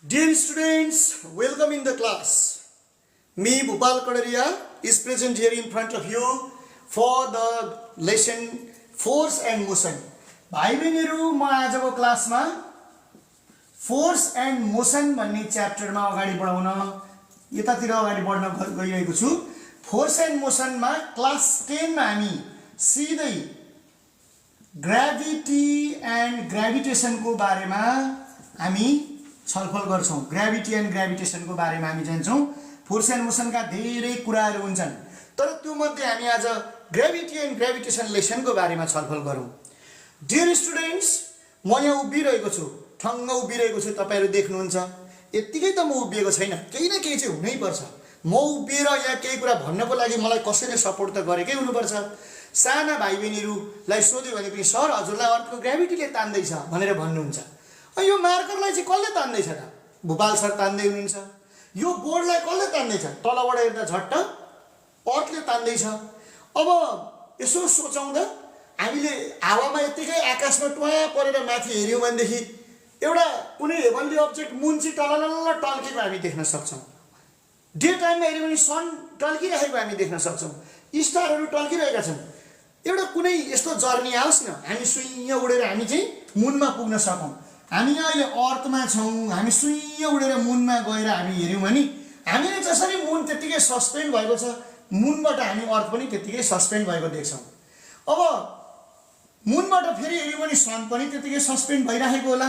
Dear students, welcome in the class. Me, Bhupal Kadaria, is present here in front of you for the lesson Force and Motion. भाइ बहिनीहरु म आजको क्लासमा force and motion भन्ने च्याप्टरमा अगाडि बढाउन यतातिर अगाडि बढ्न गइरहेको छु। फोर्स एन्ड मोशनमा क्लास 10 मा हामी सिधै ग्राभिटी एन्ड ग्राभिटेसनको बारेमा हामी छलफल गर्छौं। ग्राभिटी एन्ड ग्राभिटेसनको बारेमा हामी जान्छौं। फोर्स एन्ड मोशनका धेरै कुराहरू हुन्छन्, तर त्यो मध्ये हामी आज ग्राभिटी एन्ड ग्राभिटेसन लेसनको बारेमा छलफल गरौं। डियर स्टुडेन्ट्स, म यहाँ उभिरहेको छु, ठङ्ग उभिरहेको छु, तपाईहरु देख्नुहुन्छ। यतिकै त म उभिएको छैन, केही न केही चाहिँ हुनै पर्छ। म उभिएर यहाँ केही कुरा भन्नको लागि मलाई कसैले सपोर्ट त गरेकै हुनुपर्छ। साना भाइ बहिनीहरुलाई सोध्यो भने पनि सर हजुरलाई अर्को ग्राभिटीले तान्दैछ भनेर भन्नुहुन्छ। यो मार्करलाई चाहिँ कसले तान्दैछ त? भुपाल सर तान्दै हुनुहुन्छ। यो बोर्डलाई कसले तान्दैछ? तलबाट हेर्दा झट्ट अर्थले तान्दैछ। अब यसो सोचौं त, हामीले हावामा यतिकै आकाशमा टुवा परेर माथि हेर्यौं भनेदेखि एउटा कुनै हेभनली अब्जेक्ट मुन चाहिँ टललल टल्केको हामी देख्न सक्छौं। डे टाइममा हेर्यौं भने सन टल्किरहेको हामी देख्न सक्छौं, स्टारहरू टल्किरहेका छन्। एउटा कुनै यस्तो जर्नी आओस् न, हामी सुइँ उडेर हामी चाहिँ मुनमा पुग्न सकौं। हामी अहिले अर्थमा छौं, हामी सुइँ उडेर मुनमा गएर हामी हेर्यौं भने हामीले जसरी मुन त्यतिकै सस्पेन्ड भएको छ, मुनबाट हामी अर्थ पनि त्यतिकै सस्पेन्ड भएको देख्छौं। अब मुनबाट फेरि हेर्यौं भने सन पनि त्यतिकै सस्पेन्ड भइरहेको होला।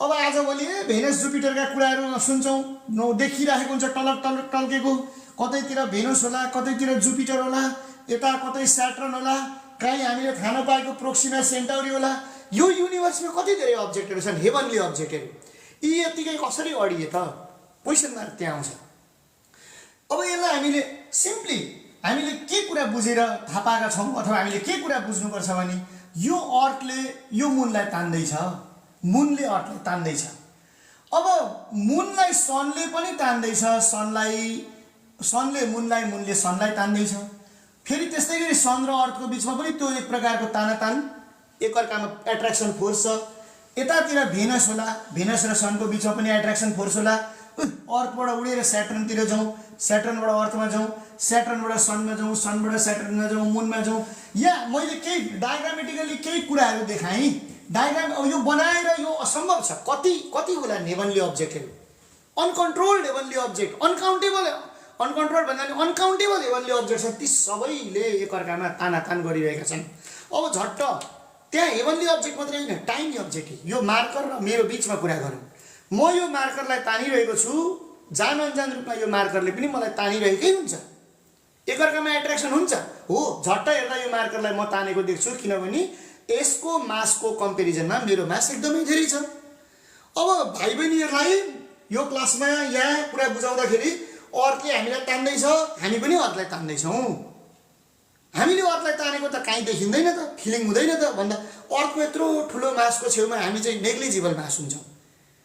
अब आजभोलि भेनस जुपिटरका कुराहरू सुन्छौं, देखिरहेको हुन्छ टलक टलक टल्केको। कतैतिर भेनस होला, कतैतिर जुपिटर होला, यता कतै स्याटर्न होला, कहीँ हामीले थाहा नपाएको प्रोक्सिमा सेन्टाउरी होला। यो युनिभर्समा कति धेरै अब्जेक्टहरू छन्, हेभनली अब्जेक्टहरू। यी यतिकै कसरी अडिए त? क्वेशन मार्क त्यहाँ आउँछ। अब यसलाई हामीले सिम्पली हामीले के कुरा बुझेर थाहा पाएका छौं अथवा हामीले के कुरा बुझ्नुपर्छ भने यो अर्थले यो मुनलाई तान्दैछ, मुनले अर्थलाई तान्दैछ। अब मुनलाई सनले पनि तान्दैछ, सनले मुनलाई, मुनले सनलाई तान्दैछ। फेरि त्यस्तै गरी सन र अर्थको बीचमा पनि त्यो एक प्रकारको तानातान, एकअर्कामा एट्र्याक्सन फोर्स छ। यतातिर भेनस होला, भेनस र सनको बीचमा पनि एट्र्याक्सन फोर्स होला। अर्थबाट उडेर स्याटर्नतिर जाउँ, स्याटर्नबाट अर्थमा जाउँ, स्याटर्नबाट सनमा जाउँ, सनबाट स्याटर्नमा जाउँ, मुनमा जाउँ। या मैले केही डायग्रामेटिकली केही कुराहरू देखाएँ। डायग्राम अब यो बनाएर यो असम्भव छ। कति होला हेभनली अब्जेक्टहरू, अनकन्ट्रोल्ड हेभनली अब्जेक्ट, अनकन्ट्रोल्ड भन्दा पनि अनकाउन्टेबल हेभनली अब्जेक्ट छ। ती सबैले एकअर्कामा तानातान गरिरहेका छन्। अब झट्ट त्यहाँ हेभनली अब्जेक्ट मात्रै होइन, टाइनी अब्जेक्ट, यो मार्कर र मेरो बीचमा कुरा गरौँ। म यो मार्करलाई तानिरहेको छु, जान अनजान रूपमा यो मार्करले पनि मलाई तानिरहेकै हुन्छ। एकअर्कामा एट्र्याक्सन हुन्छ हो। झट्ट हेर्दा यो मार्करलाई म तानेको देख्छु, किनभने यसको मासको कम्पेरिजनमा मेरो मास एकदमै धेरै छ। अब भाइ बहिनीहरूलाई यो क्लासमा यहाँ कुरा बुझाउँदाखेरि अर्थले हामीलाई तान्दैछ, हामी पनि अर्थलाई तान्दैछौँ। हामीले अर्थलाई तानेको त कहीँ देखिँदैन त, फिलिङ हुँदैन त भन्दा अर्थको यत्रो ठुलो मासको छेउमा हामी चाहिँ नेग्लिजिबल मास हुन्छौँ।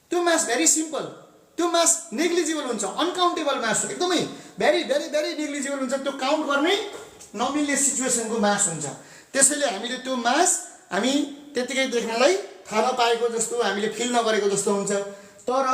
त्यो मास भेरी सिम्पल, त्यो मास नेग्लिजिबल हुन्छ, अनकाउन्टेबल मास, एकदमै भेरी भेरी भेरी नेग्लिजिबल हुन्छ। त्यो काउन्ट गर्नै नमिल्ने सिचुएसनको मास हुन्छ। त्यसैले हामीले त्यो मास हामी त्यतिकै देख्नलाई थाहा नपाएको जस्तो, हामीले फिल नगरेको जस्तो हुन्छ। तर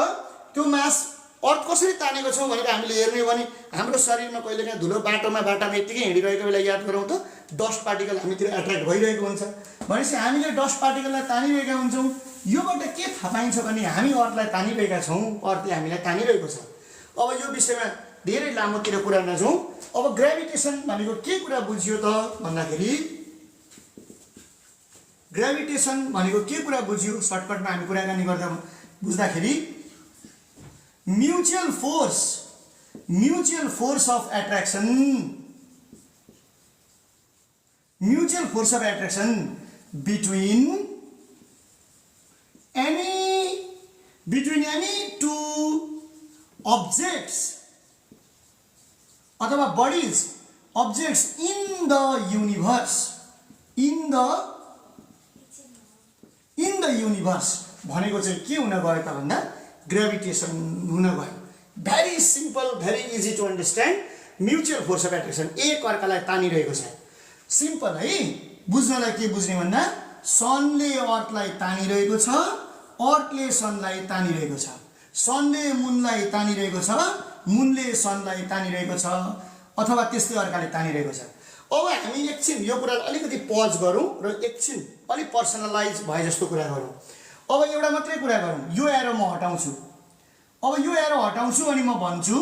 त्यो मास अर्थ कसरी तानेको छौँ भनेर हामीले हेर्ने हो भने हाम्रो शरीरमा कहिलेकाहीँ धुलो बाटामा यत्तिकै हिँडिरहेको बेला याद गरौँ त, डस्ट पार्टिकल हामीतिर एट्र्याक्ट भइरहेको हुन्छ। भनेपछि हामीले डस्ट पार्टिकललाई तानिरहेका हुन्छौँ। योबाट के थाहा पाइन्छ भने हामी अर्थलाई तानिरहेका छौँ, अर्थले हामीलाई तानिरहेको छ। अब यो विषयमा धेरै लामोतिर कुरा नजाउँ। अब ग्राभिटेसन भनेको के कुरा बुझियो त भन्दाखेरि, ग्राभिटेसन भनेको के कुरा बुझियो सर्टकटमा हामी कुराकानी गर्दा बुझ्दाखेरि, mutual force of attraction, mutual force of attraction between any two objects अथवा bodies, objects in the universe, in the universe भनेको चाहिँ के हुन गयो त भन्दा ग्राभिटेसन हुन गयो। Very simple, very easy to understand. Mutual force of attraction एक अर्कालाई तानिरहेको छ। सिम्पल है, बुझ्नलाई के बुझ्ने भन्दा सनले अर्थलाई तानिरहेको छ, अर्थले सनलाई तानिरहेको छ। सनले मुनलाई तानिरहेको छ, मुनले सनलाई तानिरहेको छ, अथवा त्यस्तै अर्काले तानिरहेको छ। अब हामी एकछिन यो कुरालाई अलिकति पज गरौँ र एकछिन अलिक पर्सनलाइज भए जस्तो कुरा गरौँ। अब एउटा मात्रै कुरा गरौँ, यो एरो म हटाउँछु। अब यो एरो हटाउँछु अनि म भन्छु,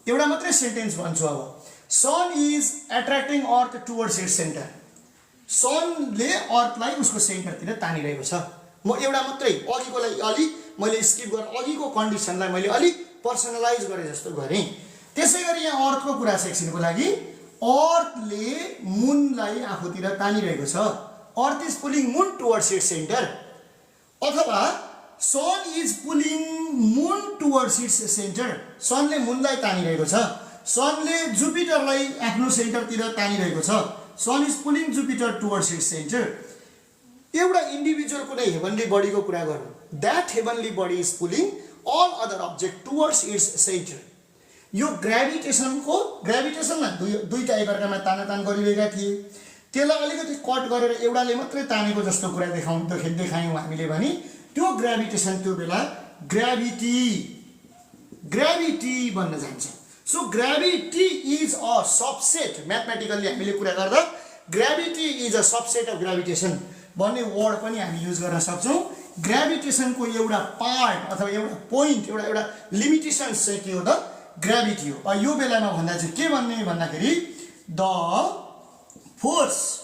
एउटा मात्रै सेन्टेन्स भन्छु। अब sun is attracting earth towards its centre. सनले अर्थलाई उसको सेन्टरतिर तानिरहेको छ। म एउटा मात्रै अघिकोलाई अलि मैले स्किप गरेर अघिको कन्डिसनलाई मैले अलिक पर्सनलाइज गरे जस्तो गरेँ। त्यसै गरी यहाँ अर्थको कुरा छ एकछिनको लागि। अर्थले मुनलाई आफूतिर तानिरहेको छ। Earth is pulling moon towards its centre, अथवा sun is pulling moon towards its centre. सनले मुनलाई तानिरहेको छ, सनले जुपिटरलाई आफ्नो सेन्टरतिर तानिरहेको छ। Sun is pulling Jupiter towards its centre. एउटा इन्डिभिजुअल कुनै हेभनली बडीको कुरा गरौँ, that heavenly body is pulling all other object towards its centre. यो ग्राभिटेसनमा दुईटा एकअर्कामा तानातान गरिरहेका थिए, त्यसलाई अलिकति कट गरेर एउटाले मात्रै तानेको जस्तो कुरा देखायौँ हामीले भने त्यो ग्राभिटेसन त्यो बेला ग्राभिटी बन्न जान्छ। So gravity is a subset, mathematically हामीले कुरा गर्दा gravity is a subset of gravitation भन्ने वर्ड पनि हामी युज गर्न सक्छौँ। ग्राभिटेसनको एउटा पार्ट अथवा एउटा पोइन्ट, एउटा लिमिटेसन्स चाहिँ के हो त, ग्राभिटी हो। यो बेलामा भन्दा चाहिँ के भन्ने भन्दाखेरि the force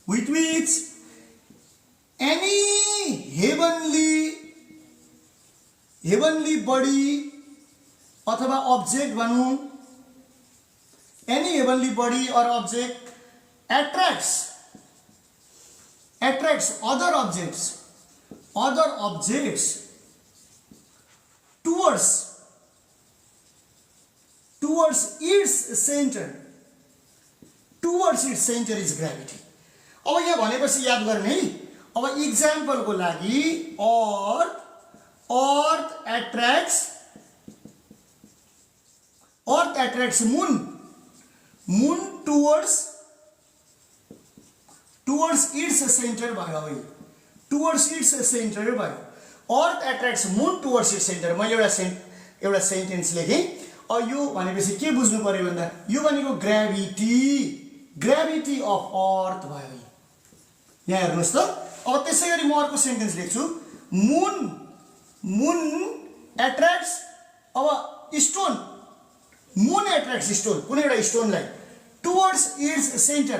with which any heavenly body अथवा object भनौँ, any heavenly body or object attracts other objects towards its center is gravity. अब यहाँ भनेपछि याद गर्ने है। अब इक्जाम्पलको लागि अर्थ एट्र्याक्ट्स मुन टुवर्ड्स इट्स सेन्टर भयो। टुवर्ड्स इट्स सेन्टर भयो। अर्थ एट्र्याक्ट्स मुन टुवर्ड्स इट्स सेन्टर। मैले एउटा सेन्टेन्स लेखेँ। यो भनेपछि के बुझ्नु पर्यो भन्दा यो भनेको ग्राभिटी अफ अर्थ भयो। यहाँ हेर्नुहोस् त। अब त्यसै गरी म अर्को सेन्टेन्स लेख्छु, मुन एट्र्याक्ट्स, अब स्टोन, मुन एट्र्याक्ट्स स्टोन, कुनै एउटा स्टोनलाई टुवर्ड्स इट्स सेन्टर।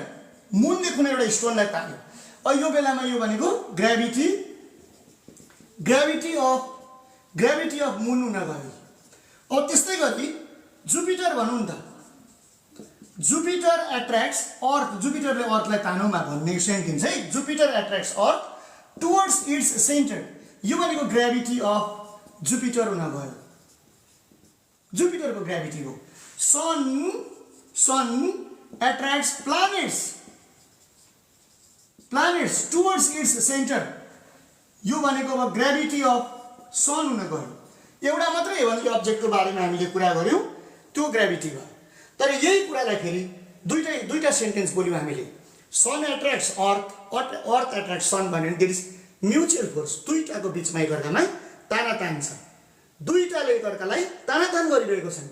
मुनले कुनै एउटा स्टोनलाई तान्यो। अब यो बेलामा यो भनेको ग्राभिटी अफ मुन हुन गयो। अब त्यस्तै गरी जुपिटर भनौँ नि त, जुपिटर एट्र्याक्ट्स अर्थ, जुपिटरले अर्थलाई तानौमा भन्ने सेन्टेन्स है। जुपिटर एट्र्याक्ट्स अर्थ टुवर्ड्स इट्स सेन्टर, यो भनेको ग्राभिटी अफ जुपिटर हुन गयो। जुपिटरको ग्राभिटी हो। Sun attracts planets towards its centre, यो भनेको अब ग्राभिटी अफ सन हुन गयो। एउटा मात्रै हेभनली अब्जेक्टको बारेमा हामीले कुरा गऱ्यौँ, त्यो ग्राभिटी भयो। तर यही कुरालाई फेरि दुईटा सेन्टेन्स बोल्यौँ हामीले। सन एट्र्याक्ट्स अर्थ एट्र्याक्ट्स सन भन्यो भने देयर इज म्युचुअल फोर्स। दुईटाको बिचमा एकअर्कामा तानातान छ, दुईटाले एकअर्कालाई तानातान गरिरहेको छन्।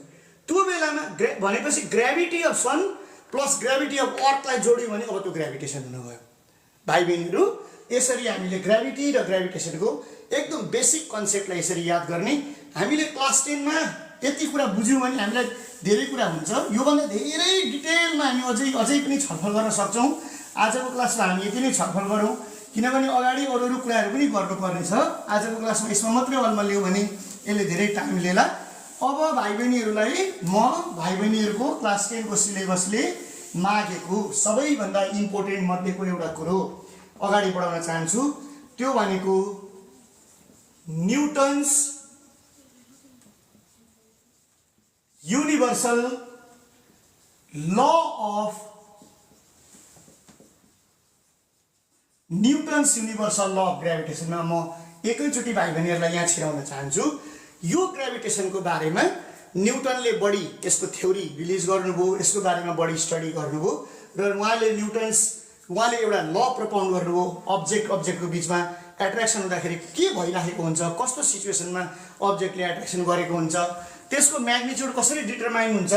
त्यो बेलामा भनेपछि gravity of sun plus gravity of अर्थलाई जोड्यौँ भने अब त्यो ग्राभिटेसन हुन गयो। भाइ बहिनीहरू, यसरी हामीले ग्राभिटी र ग्राभिटेसनको एकदम बेसिक कन्सेप्टलाई यसरी याद गर्ने। हामीले क्लास 10 मा यति कुरा बुझ्यौँ भने हामीलाई धेरै कुरा हुन्छ। योभन्दा धेरै डिटेलमा हामी अझै पनि छलफल गर्न सक्छौँ। आजको क्लासमा हामी यति नै छलफल गरौँ, किनभने अगाडि अरू कुराहरू पनि गर्नुपर्ने छ। आजको क्लासमा यसमा मात्रै अल्मलियो भने यसले धेरै टाइम लिएला। अब भाइ बहिनीहरूलाई म भाइ बहिनीहरूको क्लास 10 को सिलेबसले मागेको सबैभन्दा इम्पोर्टेन्ट मध्येको एउटा कुरो अगाडि बढाउन चाहन्छु। त्यो भनेको न्युटन्स युनिभर्सल ल अफ ग्राभिटेसनमा म एकैचोटि भाइ बहिनीहरूलाई यहाँ छिराउन चाहन्छु। यो ग्राभिटेसनको बारेमा न्युटनले बढी यसको थ्योरी रिलिज गर्नुभयो, यसको बारेमा बढी स्टडी गर्नुभयो र उहाँले एउटा ल प्रपोज गर्नुभयो अब्जेक्टको बिचमा एट्र्याक्सन हुँदाखेरि के भइराखेको हुन्छ, कस्तो सिचुएसनमा अब्जेक्टले एट्र्याक्सन गरेको हुन्छ, त्यसको म्याग्निट्युड कसरी डिटरमाइन हुन्छ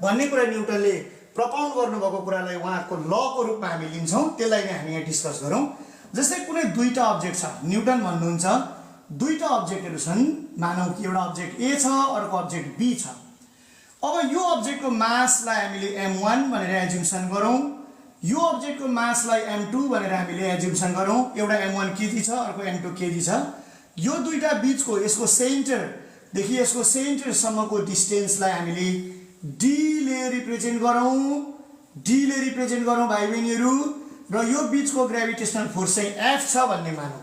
भन्ने कुरा न्युटनले प्रपाउन्ड गर्नुभएको कुरालाई उहाँको लको रूपमा हामी लिन्छौँ। त्यसलाई नै हामी यहाँ डिस्कस गरौँ। जस्तै कुनै दुईटा अब्जेक्ट छ, न्युटन भन्नुहुन्छ दुईटा अब्जेक्टहरू छन्, मानौँ कि एउटा अब्जेक्ट ए छ, अर्को अब्जेक्ट बी छ। अब यो अब्जेक्टको मासलाई हामीले m1 भनेर एज्युम्सन गरौँ, यो अब्जेक्टको मासलाई m2 भनेर हामीले एज्युम्सन गरौँ। एउटा m1 केजी छ, अर्को m2 केजी छ। यो दुईटा बीचको यसको सेन्टरदेखि यसको सेन्टरसम्मको डिस्टेन्सलाई हामीले d ले रिप्रेजेन्ट गरौँ भाइ बहिनीहरू, र यो बीचको ग्रेभिटेसनल फोर्स चाहिँ F छ भन्ने मानौँ।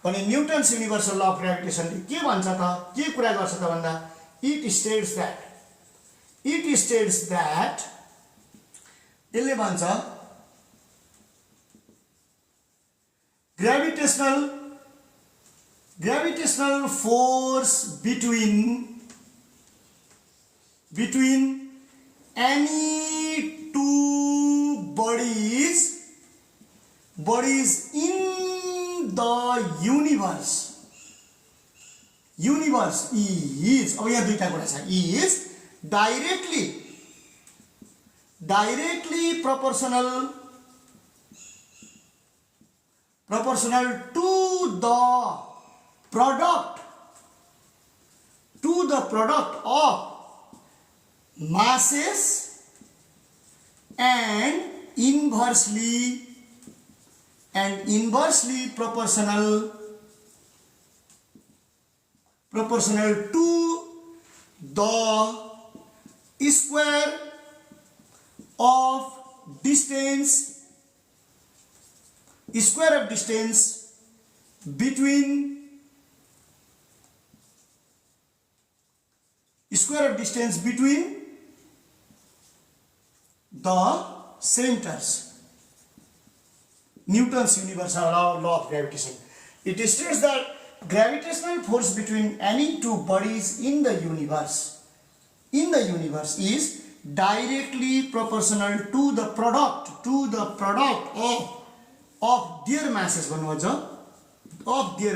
भने न्युटन्स युनिभर्सल ल अफ ग्रेभिटेसनले के भन्छ त, के कुरा गर्छ त भन्दा इट स्टेट्स द्याट यसले भन्छ gravitational force between any two bodies in the universe is, अब यहाँ दुईटा कुरा छ, is directly proportional to the product of masses and inversely proportional to the square of distance between the centers. Newton's universal law of gravitation. It states that gravitational force between any two bodies in the universe is directly proportional to the product of their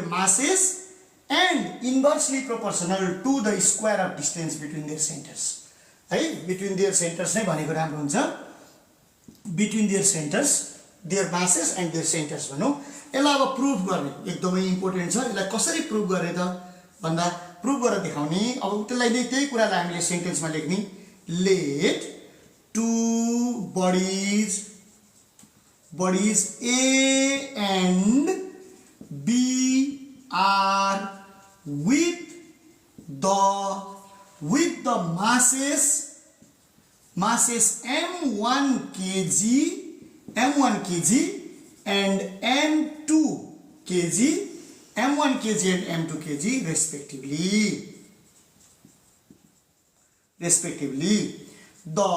masses and inversely proportional to the square of distance between their centers. है, between their centers नै भनेको राम्रो हुन्छ, between their centers, their masses and their centers भनौँ। यसलाई अब prove गर्ने एकदमै इम्पोर्टेन्ट छ। यसलाई कसरी प्रुभ गर्ने त भन्दा प्रुभ गरेर देखाउने। अब त्यसलाई नै त्यही कुरालाई हामीले सेन्टेन्समा लेख्ने, let two bodies A and B are with the masses m1 kg and m2 kg and m2 kg respectively. The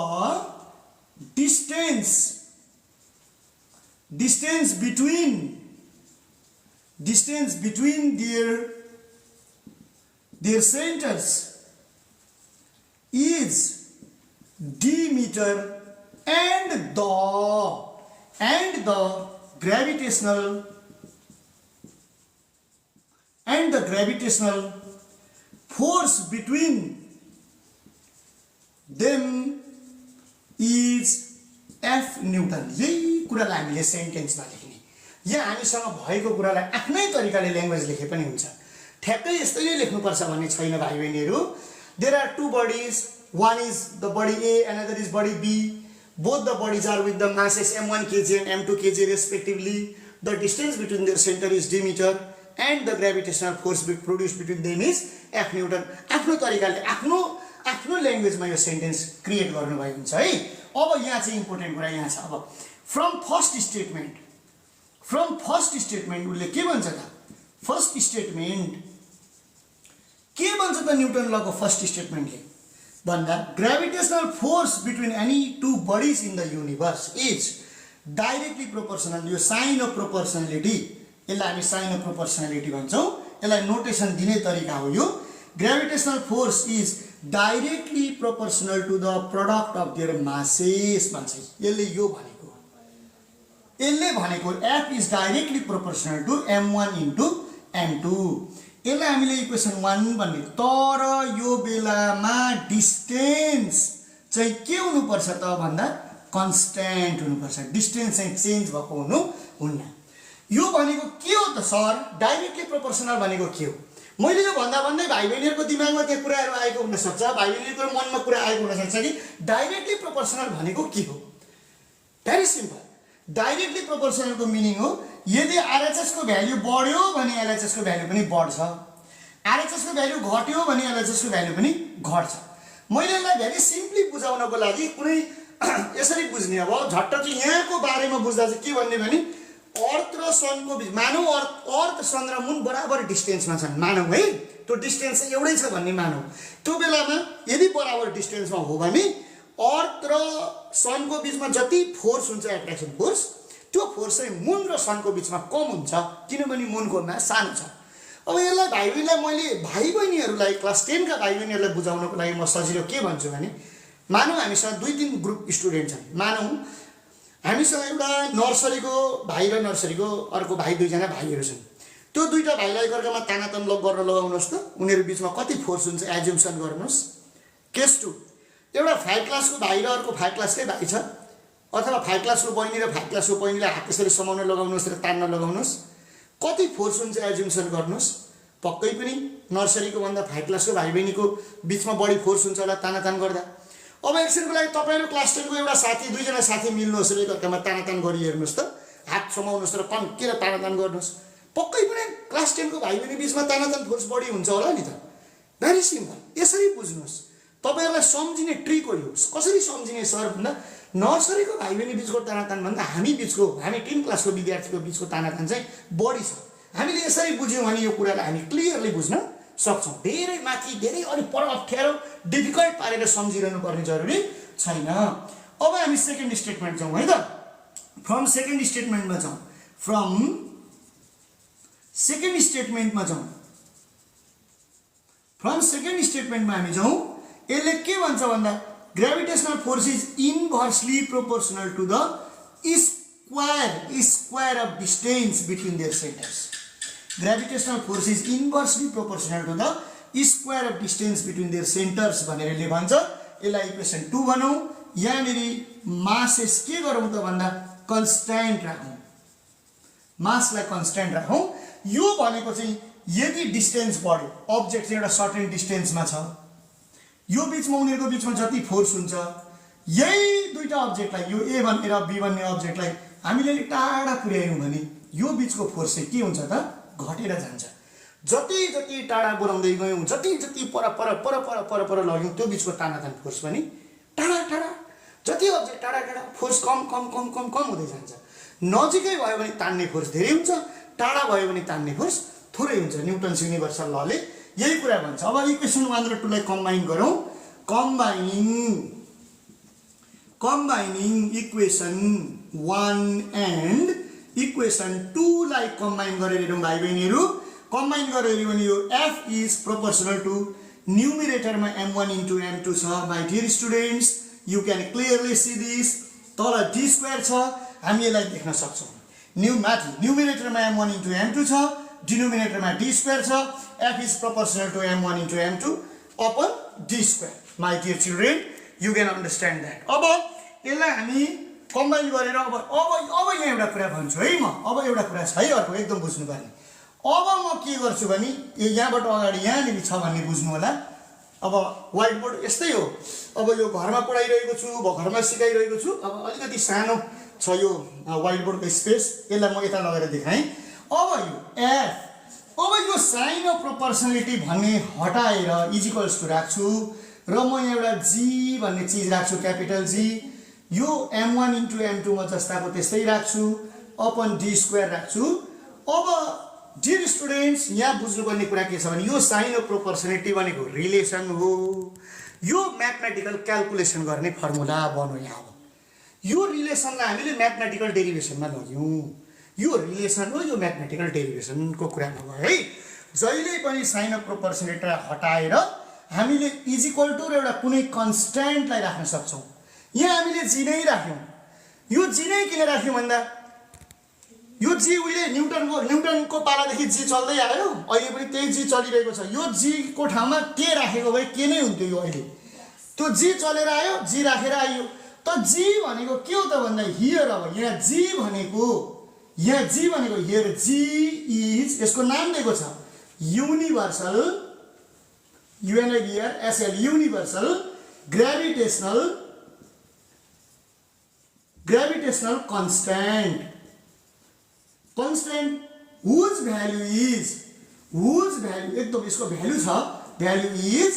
distance between their centers is d meter and the gravitational force between them is F Newton. यही कुरालाई हामीले सेन्टेन्समा लेख्ने। यहाँ हामीसँग भएको कुरालाई आफ्नै तरिकाले ल्याङ्ग्वेज लेखे पनि हुन्छ। ठ्याक्कै यस्तै नै लेख्नुपर्छ भन्ने छैन भाइ बहिनीहरू। There are two bodies, one is the body A, another is body B. Both the bodies are with the masses m1 kg and m2 kg respectively. The distance between their center is d meter and the gravitational force produced between them is F Newton. आफ्नो तरिकाले आफ्नो ल्याङ्ग्वेजमा यो sentence create गर्नुभएको हुन्छ है। अब यहाँ चाहिँ इम्पोर्टेन्ट कुरा यहाँ छ। अब फ्रम फर्स्ट स्टेटमेन्ट उसले के भन्छ त, फर्स्ट स्टेटमेन्ट के भन्छ त न्युटन लको फर्स्ट स्टेटमेन्टले भन्दा gravitational force between any two bodies in the universe is directly proportional. यो साइन अफ प्रोपोर्सनलिटी, यसलाई हामी साइन अफ प्रोपोर्सनलिटी भन्छौँ। यसलाई नोटेसन दिने तरिका हो यो। Gravitational force is directly proportional to the product of their masses भन्छ। यसले यो भनेको यसले भनेको f is directly proportional to m1 into m2। यसलाई हामीले इक्वेसन 1 भन्ने। तर यो बेलामा डिस्टेन्स चाहिँ के हुनुपर्छ त भन्दा कन्स्ट्यान्ट हुनुपर्छ। डिस्टेन्स चाहिँ चेन्ज भएको हुन्न। यो भनेको के हो त सर? डाइरेक्टली प्रोपोर्सनल भनेको के हो? मैले यो भन्दा भन्दै भाइ बहिनीहरूको दिमागमा त्यो कुराहरू आएको हुनसक्छ, भाइ बहिनीहरूको मनमा कुरा आएको हुनसक्छ कि डाइरेक्टली प्रोपोर्सनल भनेको के हो। Very simple. डाइरेक्टली प्रोपोर्सनलको मिनिङ हो यदि आरएचएस को भ्यालु बढ्यो भने एलएचएस को भ्यालु पनि बढ्छ, आरएचएस को भ्यालु घट्यो भने एलएचएस को भ्यालु पनि घट्छ। मैले यसलाई भेरी सिम्पली बुझाउनको लागि कुनै यसरी बुझ्ने, अब झट्ट चाहिँ यहाँको बारेमा बुझ्दा चाहिँ के भन्ने भने अर्थ र सनको बीच मानौ, अर्थ सन र मुन बराबर डिस्टेन्समा छन् मानौ है, त्यो डिस्टेन्स चाहिँ एउटै छ भन्ने मानौ। त्यो बेलामा यदि बराबर डिस्टेन्समा हो भने अर्थ र सनको बीचमा जति फोर्स हुन्छ एट्र्याक्सन फोर्स, त्यो फोर्स चाहिँ मुन र सनको बीचमा कम हुन्छ किनभने मुनको मास सानो छ। अब यसलाई भाइ बहिनीलाई मैले भाइ बहिनीहरूलाई क्लास 10 का भाइ बहिनीहरूलाई बुझाउनको लागि म सजिलो के भन्छु भने मानौ हामीसँग 2-3 ग्रुप स्टुडेन्ट छन्। मानौ हामीसँग एउटा नर्सरीको भाइ र नर्सरीको अर्को भाइ, दुईजना भाइहरू छन्। त्यो दुईटा भाइलाई एकअर्कामा तानातन गर्न लगाउनुहोस् त, उनीहरू बीचमा कति फोर्स हुन्छ एज्युम्सन गर्नुहोस्। केस 2 एउटा 5 क्लासको भाइ र अर्को 5 क्लासकै भाइ छ, अथवा 5 क्लासको बहिनी र 5 क्लासको बहिनीलाई हात त्यसरी समाउन लगाउनुहोस् र तान्न लगाउनुहोस्, कति फोर्स हुन्छ एज्युम्सन गर्नुहोस्। पक्कै पनि नर्सरीको भन्दा 5 क्लासको भाइ बहिनीको बीचमा बढी फोर्स हुन्छ होला तानातान गर्दा। अब एकछिनको लागि तपाईहरु क्लास 10 को एउटा साथी, दुईजना साथी मिल्नुहोस् र एकअर्कामा तानातान गरि हेर्नुहोस् त, हात समाउनुहोस् र कन्केर तानातान गर्नुहोस्, पक्कै पनि क्लास 10 को भाइ बहिनी बीचमा तानातान फोर्स बढी हुन्छ होला नि त। Very simple. यसरी बुझ्नुहोस्। तपाईहरुलाई सम्झिने ट्रिक हो यो। कसरी सम्झिने सर भन्दा नर्सरीको भाइ बहिनी बीचको तानातान भन्दा हामी 10 क्लासको विद्यार्थीको बीचको तानातान चाहिँ बढी छ। हामीले यसरी बुझ्यौं भने यो कुरालाई हामी क्लियरली बुझ्न सक्छौं। धेरै माथि धेरै अलि पर अप्ठ्यारो डिफिकल्ट पारेर सम्झिरहनु पर्ने जरुरी छैन। अब हामी सेकेन्ड स्टेटमेन्ट जाउँ है त। फ्रम सेकेन्ड स्टेटमेन्टमा जाउँ। फ्रम सेकेन्ड स्टेटमेन्टमा हामी जाउँ। यसले के भन्छ भन्दा gravitational force is inversely proportional to the square of distance between their centres. Gravitational force is inversely proportional to the square of distance between their centers भनेर यसले भन्छ। यसलाई इक्वेसन 2 बनाऊ। यहाँनेरि मासेस के गरौँ त भन्दा कन्स्ट्यान्ट राखौँ, मासलाई कन्स्ट्यान्ट राखौँ। यो भनेको चाहिँ यदि डिस्टेन्स बढ्यो, अब्जेक्ट चाहिँ एउटा सर्टेन डिस्टेन्समा छ, यो बीचमा उनीहरुको बीचमा जति फोर्स हुन्छ, यही दुईटा अब्जेक्टलाई यो ए भन्ने र बी भन्ने अब्जेक्टलाई हामीले टाढा पुर्यायौं भने यो बीचको फोर्स चाहिँ के हुन्छ त घटेर जान्छ। जति जति टाढा बोलाउँदै गयौं, जति जति पर लग्यौं, त्यो बीचको तानातान फोर्स पनि टाढा टाढा, जति अब्जेक्ट टाढा टाढा फोर्स कम हुँदै जान्छ। नजिकै भयो भने तान्ने फोर्स धेरै हुन्छ, टाढा भयो भने तान्ने फोर्स थोरै हुन्छ। न्युटन्स युनिभर्सल लले यही कुरा भन्छ। अब इक्वेसन 1 र 2 लाई कम्बाइन गरौँ। कम्बाइनिङ इक्वेसन 1 एन्ड इक्वेसन 2 लाई कम्बाइन गरेर हेरौँ भाइ बहिनीहरु। कम्बाइन गरेर भने यो f इज प्रोपोर्शनल टु न्युमरेटरमा m1 इन्टु m2 छ। My dear students, you can clearly see this. तल d स्क्वायर छ, हामी यसलाई देख्न सक्छौं। न्युमरेटरमा m1 इन्टु m2 छ, डिनोमिनेटरमा d स्क्वायर छ। f is proportional to m1 into m2 upon d square. My dear children, you can understand that. अब यसलाई हामी कम्बाइन गरेर अब यहाँ एउटा कुरा भन्छु है म। अब एउटा कुरा छ है अर्को एकदम बुझ्नु पर्ने। अब म के गर्छु भने यहाँबाट अगाडि यहाँनिर छ भन्ने बुझ्नु होला। अब व्हाइट बोर्ड यस्तै हो। अब यो घरमा पढाइरहेको छु, घरमा सिकाइरहेको छु। अब अलिकति सानो छ यो व्हाइट बोर्डको स्पेस, यसलाई म यता लगेर देखाएँ। अब यो f, अब यो साइन अफ प्रोपोर्सनालिटी भन्ने हटाएर इज इक्वल्स टु राख्छु र म यहाँ एउटा g भन्ने चीज राख्छु, क्यापिटल G। यो m1 इन्टु m2 म जस्ताको त्यस्तै राख्छु, अपन d स्क्वायर राख्छु। अब डियर स्टुडेन्ट्स, यहाँ बुझ्नुपर्ने कुरा के छ भने यो साइन अफ प्रोपोर्सनालिटी भनेको रिलेसन हो। यो म्याथमेटिकल क्याल्कुलेसन गर्ने फर्मुला बन्यो। यहाँ अब यो रिलेसनलाई हामीले म्याथमेटिकल डेरिभेसनमा लग्यौं। यो रिलेसन हो, यो म्याथमेटिकल डेरिभेसनको कुरा नभयो है। जहिले पनि साइन अफ प्रोपोर्सनालिटीलाई हटाएर हामीले इज इक्वल टु र एउटा कुनै कन्स्ट्यान्टलाई राख्न सक्छौं। यहाँ हामीले जी नै राख्यौं। यो जी नै किन राख्यौं भन्दा यो जी उहिले न्युटनको पालादेखि जी चल्दै आयो, अहिले पनि त्यही जी चलिरहेको छ। यो जी को ठाउँमा के राखेको भए के नै हुन्थ्यो यो अहिले। त्यो जी चलेर आयो, जी राखेर आइयो। त जी भनेको के हो त भन्दा हियर, अब यहाँ जी भनेको हियर जी इज, यसको नाम दिएको छ युनिभर्सल, युएनआइभीआर एसएल, universal gravitational constant whose value एकदम यसको भ्यालु छ, value is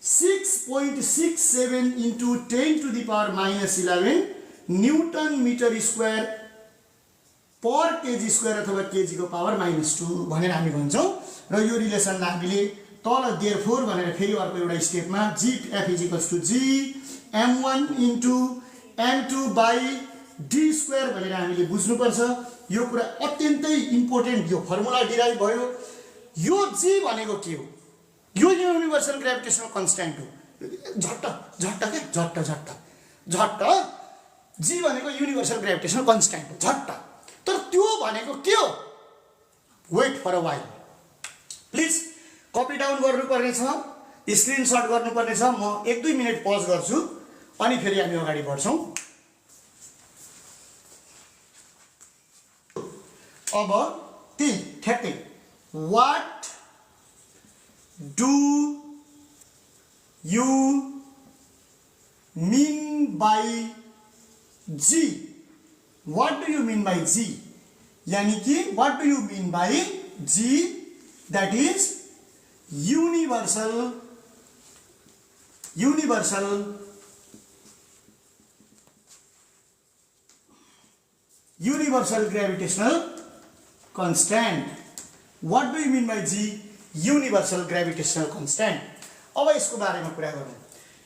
6.67 into 10 to the power minus 11 newton metre square per KG square अथवा केजी को पावर -2 भनेर हामी भन्छौँ। र यो रिलेसनलाई हामीले तल देयरफोर भनेर फेरि अर्को एउटा स्टेपमा G F is equals to G m1 into m2 by D square भनेर हामीले बुझ्नुपर्छ। यो कुरा अत्यन्तै इम्पोर्टेन्ट, यो फर्मुला डिराइभ भयो। यो जी भनेको के हो? यो युनिभर्सल ग्रेभिटेसनल कन्स्ट्यान्ट हो। झट्ट जी भनेको युनिभर्सल ग्रेभिटेसनल कन्स्ट्यान्ट हो, झट्ट। तर त्यो भनेको के हो? Wait for a while, please copy down गर्नुपर्ने छ, स्क्रिनसट गर्नुपर्ने छ। म 1-2 मिनट पज गर्छु अनि फेरि हामी अगाडि बढ्छौँ। अब ठ्याक्कै what do you mean by G? What do you mean by G? यानी कि what do you mean by G? That is universal gravitational constant. What do you mean by G? Universal gravitational constant. अब यसको बारेमा कुरा गरौँ।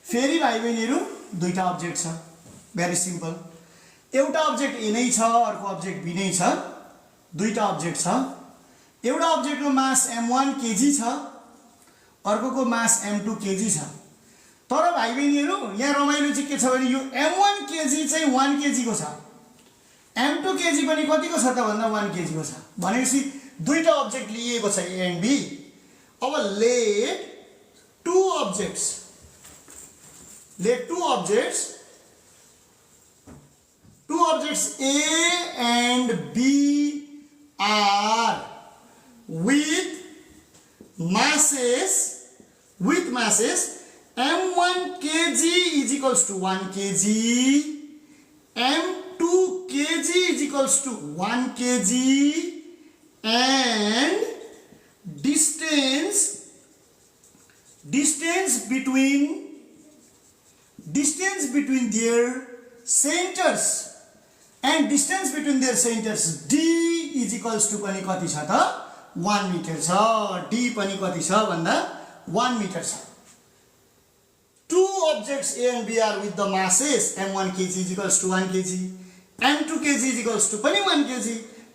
फेरि भाइ बहिनीहरू दुईटा अब्जेक्ट छ, भेरी सिम्पल। एउटा अब्जेक्ट ए नै छ, अर्को अब्जेक्ट बी नै छ। दुईटा अब्जेक्ट छ। एउटा अब्जेक्टको मास m1 केजी छ, अर्कोको मास m2 केजी छ। तर भाइ बहिनीहरू यहाँ रमाइलो चाहिँ के छ भने यो m1 केजी चाहिँ 1 केजी को छ, m2 केजी पनि कतिको छ त भन्दा 1 केजी को छ। भनेपछि दुईटा अब्जेक्ट लिएको छ ए एन्ड बी। अब let two objects A and B are with masses m1 kg is equals to 1 kg, m2 kg is equals to 1 kg, and distance between their centers d is equals to पनि कति छ त 1 metre छ। d पनि कति छ भन्दा 1 metre छ। Two objects A and B are with the masses m1 kg is equals to 1 kg, m2 kg is equals to पनि 1 kg,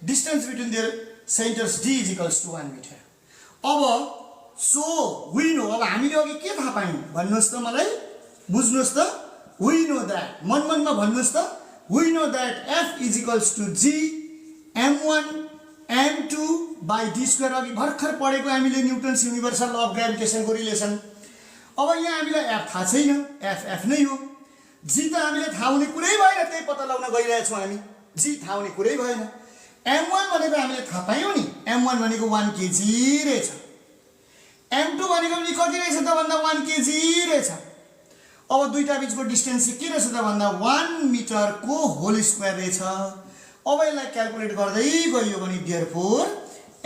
distance between their centers d is equals to 1 meter. अब so we know, अब हामीले अघि के थाहा पायौं भन्नुस् त मलाई, बुझ्नुस् त। we know that, मनमनमा भन्नुस् त। we know that f is equals to g m1 m2 by d square। अघि भर्खर पढेको हामीले Newton's universal law of gravitation को रिलेसन। अब यहाँ हामीलाई f थाहा छैन, f नै हो। g त हामीले थाहा हुने कुरै भएन, त्यही पत्ता लगाउन गइरहेछौँ हामी। g थाहा हुने कुरै भएन। m1 भनेको हामीले थाहा पायौं नि, m1 भनेको 1 केजी रहेछ, m2 भनेको पनि कति रहेछ त भन्दा 1 केजी रहेछ। अब दुईटा बीचको डिस्टेन्स चाहिँ के रहेछ त भन्दा 1 मिटर को होल स्क्वायर रहेछ। अब यसलाई क्याल्कुलेट गर्दै गइयो भने therefore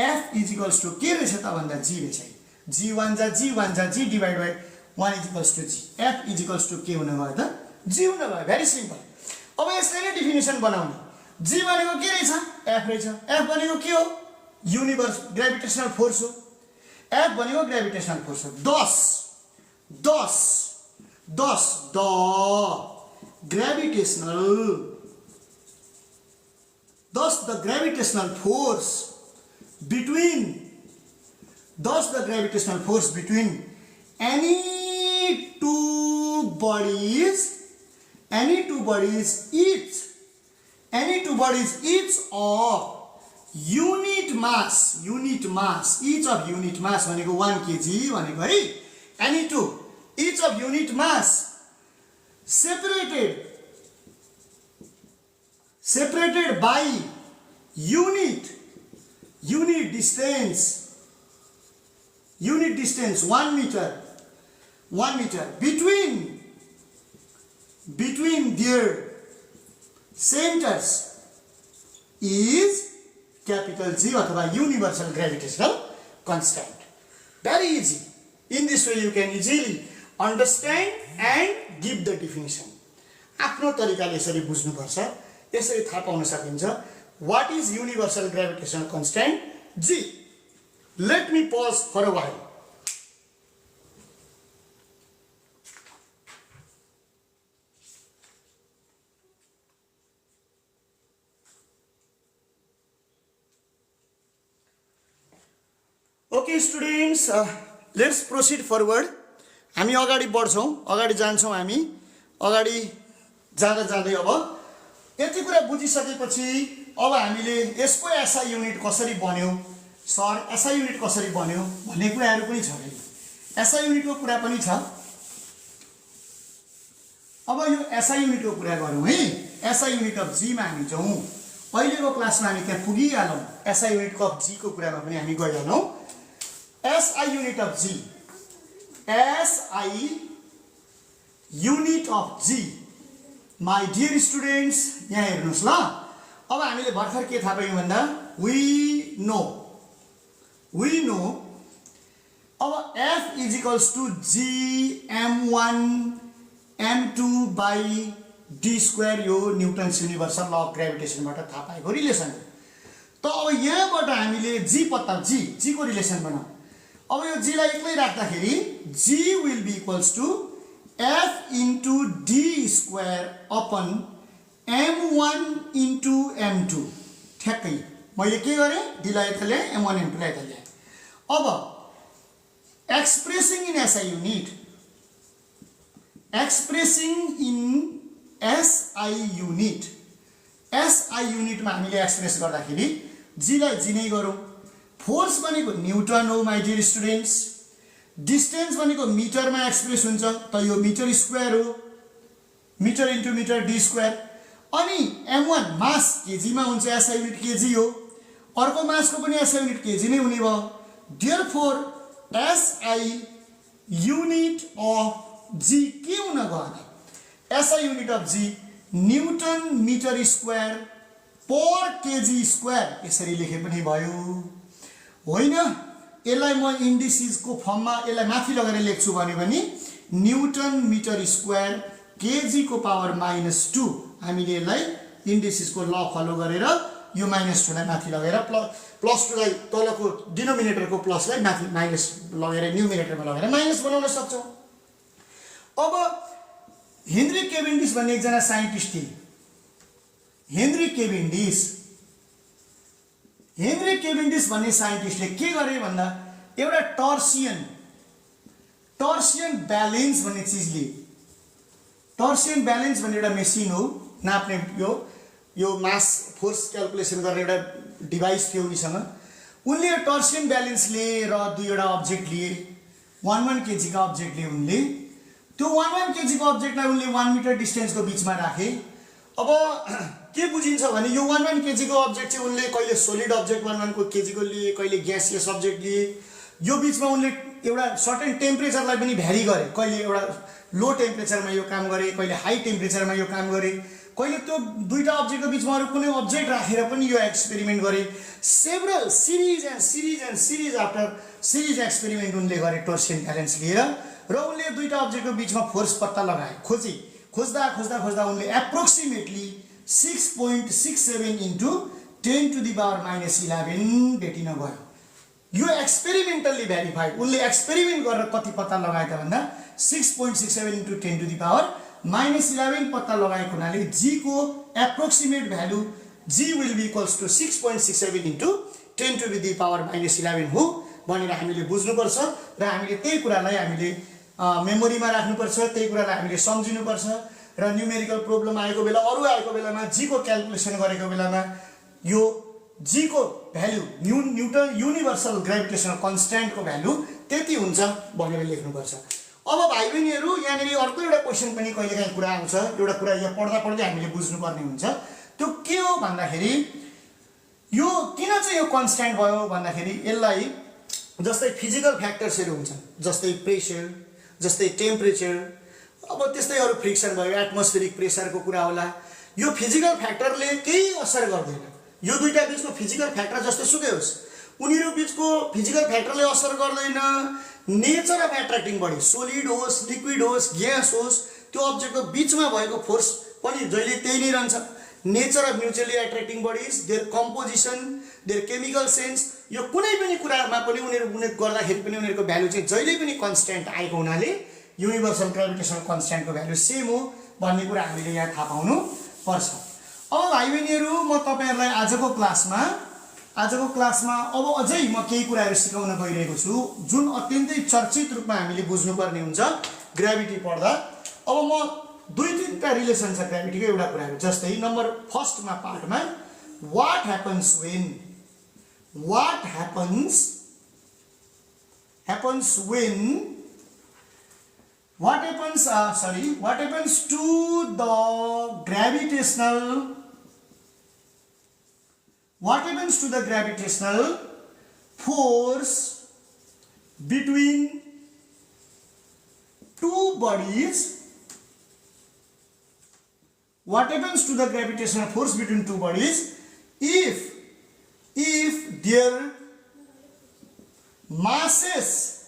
f is equals to के रहेछ त भन्दा g रहेछ। g1 जा g divide by 1 is equals to g, f is equals to के हुन भयो त g हुन भयो। Very simple. अब यसलाई नै डेफिनेसन बनाउने। g भनेको के रहेछ? f रहेछ। f भनेको के हो? युनिभर्स ग्रेभिटेशनल फोर्स हो। f भनेको ग्रेभिटेशनल फोर्स हो। thus the gravitational force between any two bodies each of unit mass each of unit mass भनेको 1 kg भनेको है any two each of unit mass separated by unit distance 1 meter between their centers is capital G अथवा universal gravitational constant. Very easy. In this way you can easily understand and give the definition. आफ्नो तरिकाले यसरी बुझ्नु पर्छ, यसरी थाहा पाउन सकिन्छ. What is universal gravitational constant? G. Let me pause for a while. Okay students, let's proceed forward. हामी अगाडि बढ्छौं, अगाडि जान्छौं. हामी अगाडि जाँदा जाँदै अब यति कुरा बुझिसकेपछि अब हामीले यसको एसआई युनिट कसरी बन्यो, सर एसआई युनिट कसरी बन्यो भन्ने कुराहरु पनि छ. एसआई युनिटको कुरा पनि छ. अब यो एसआई युनिटको कुरा गरौँ है. एसआई युनिट अफ जी मा हामी जाउँ. अहिलेको क्लासमा हामी त्यहाँ पुगिहालौं. एसआई युनिट अफ जी को कुरामा पनि हामी गइहालौं. SI unit of G. SI unit of G. My dear students, यहाँ हेर्नुस् ल. अब हामीले भर्खर के थाहा पायौं भन्दा we know अब F is equals to G m1 m2 by d square यो Newton's universal law of gravitation बाट थाहा पाएको रिलेसन. त अब यहाँबाट हामीले G पत्ता G को रिलेसन बनाऊ. अब यो G लाई एक्लै राख्दाखेरि G will be equals to F into D square upon M1 into M2. ठ्याक्कै मैले के गरे D लाई यता ल्याए M1 M2 लाई यता ल्याए. अब expressing in SI unit मा हामीले एक्सप्रेस गर्दाखेरि G लाई G नै गरौँ. फोर्स भनेको न्यूटन हो माइ डियर स्टुडेन्ट्स. डिस्टेन्स भनेको मिटरमा एक्सप्रेस हुन्छ, त यो मिटर स्क्वायर हो. Metre into metre d square. अनि m1 मास केजी मा हुन्छ, एसआई युनिट केजी हो. अर्को मासको पनि एसआई युनिट केजी नै हुने भयो. Therefore SI unit of G के हुन गयो? SI unit of G newton metre square per KG square. यसरी लेखे पनि भयो होइन. यसलाई म इन्डिसिस को फर्ममा यसलाई माथि लगेर लेख्छु भने पनि न्यूटन मिटर स्क्वायर केजी को पावर -2. हामीले यसलाई इन्डिसिस को ल फलो गरेर यो -2 लाई माथि लगेर +2 लाई तलको डिनोमिनेटरको प्लसलाई माथि माइनस लगेर न्युमिनेटरमा लगेर माइनस बनाउन सक्छौं. अब हेनरी केभिन्डिस भन्ने एकजना साइन्टिस्ट थिए. हेनरी केभिन्डिस भन्ने साइन्टिस्टले के गरे भन्दा एउटा टर्सियन ब्यालेन्स भन्ने चीज लिए. टर्सियन ब्यालेन्स भन्ने एउटा मेसिन हो, नाप्ने यो मास फोर्स क्याल्कुलेसन गर्ने एउटा डिभाइस थियो उनीसँग. उनले टर्सियन ब्यालेन्स लिए र दुईवटा अब्जेक्ट लिए. 1 केजी का अब्जेक्ट लिए उनले. त्यो 1 केजी को अब्जेक्टलाई उनले 1 मिटर डिस्टेन्सको बीचमा राखे. अब के बुझिन्छ भने यो 1 केजी को अब्जेक्ट चाहिँ उनले कहिले सोलिड अब्जेक्ट 1 केजी को लिए, कहिले ग्यासियस अब्जेक्ट लिए. यो बीचमा उनले एउटा सर्टेन टेम्परेचरलाई पनि भ्यारी गरे. कहिले एउटा लो टेम्परेचरमा यो काम गरे, कहिले हाई टेम्परेचरमा यो काम गरे, कहिले त्यो दुईटा अब्जेक्टको बीचमा अरु कुनै अब्जेक्ट राखेर पनि यो एक्सपेरिमेन्ट गरे. Several series after series experiment उनले गरे टर्सियन ब्यालेन्स लिएर. र उनले दुईटा अब्जेक्टको बीचमा फोर्स पत्ता लगाए. खोज्दा उनले approximately 6.67 into 10 to the power -11 भेटिन गयो. यो एक्सपेरिमेन्टली भेरिफाइड. उनले एक्सपेरिमेन्ट गरेर कति पत्ता लगाए त भन्दा 6.67 into 10 to the power -11 पत्ता लगाएको हुनाले जी को approximate value G will be equals to 6.67 into 10 to the power -11 हो भनेर हामीले बुझ्नुपर्छ. र हामीले त्यही कुरालाई हामीले मेमोरीमा राख्नुपर्छ, त्यही कुरालाई हामीले सम्झिनुपर्छ. र न्युमेरिकल प्रब्लम आएको बेला, अरु आएको बेलामा जी को क्याल्कुलेसन गरेको बेलामा यो जी को value newton universal gravitational constant को भ्यालु त्यति हुन्छ भनेर लेख्नुपर्छ। अब भाइ बहिनीहरू यहाँनिर अर्को एउटा क्वेसन पनि कहिलेकाहीँ कुरा आउँछ, एउटा कुरा यहाँ पढ्दा पढ्दै हामीले बुझ्नुपर्ने हुन्छ। त्यो के हो भन्दाखेरि यो किन चाहिँ यो कन्स्ट्यान्ट भयो भन्दाखेरि यसलाई जस्तै फिजिकल फ्याक्टर्सहरू हुन्छन्, जस्तै प्रेसर, जस्तै टेम्परेचर, अब त्यस्तै अरू फ्रिक्सन भयो, एटमोस्फेरिक प्रेसरको कुरा होला। यो फिजिकल फ्याक्टरले केही असर गर्दैन। यो दुईटा बिचको फिजिकल फ्याक्टर जस्तो सुकै होस्, उनीहरू बिचको फिजिकल फ्याक्टरले असर गर्दैन। Nature of attracting body, solid होस्, लिक्विड होस्, ग्यास होस्, त्यो अब्जेक्टको बिचमा भएको फोर्स पनि जहिले त्यही नै रहन्छ। Nature of mutually attracting bodies, their composition, their chemical sense, यो कुनै पनि कुरामा पनि उनीहरू गर्दाखेरि पनि उनीहरूको भ्यालु चाहिँ जहिले पनि कन्स्ट्यान्ट आएको हुनाले युनिभर्सल ग्रेभिटेसनल कन्स्ट्यान्टको भ्यालु सेम हो भन्ने कुरा हामीले यहाँ थाहा पाउनु पर्छ। अब भाइ बहिनीहरू म तपाईँहरूलाई आजको क्लासमा अब अझै म केही कुराहरू सिकाउन गइरहेको छु जुन अत्यन्तै चर्चित रूपमा हामीले बुझ्नुपर्ने हुन्छ ग्राभिटी पढ्दा। अब म 2-3टा रिलेसन छ ग्राभिटीको एउटा कुराहरू, जस्तै नम्बर फर्स्टमा पार्टमा what happens to the gravitational force between two bodies? What happens to the gravitational force between two bodies if their masses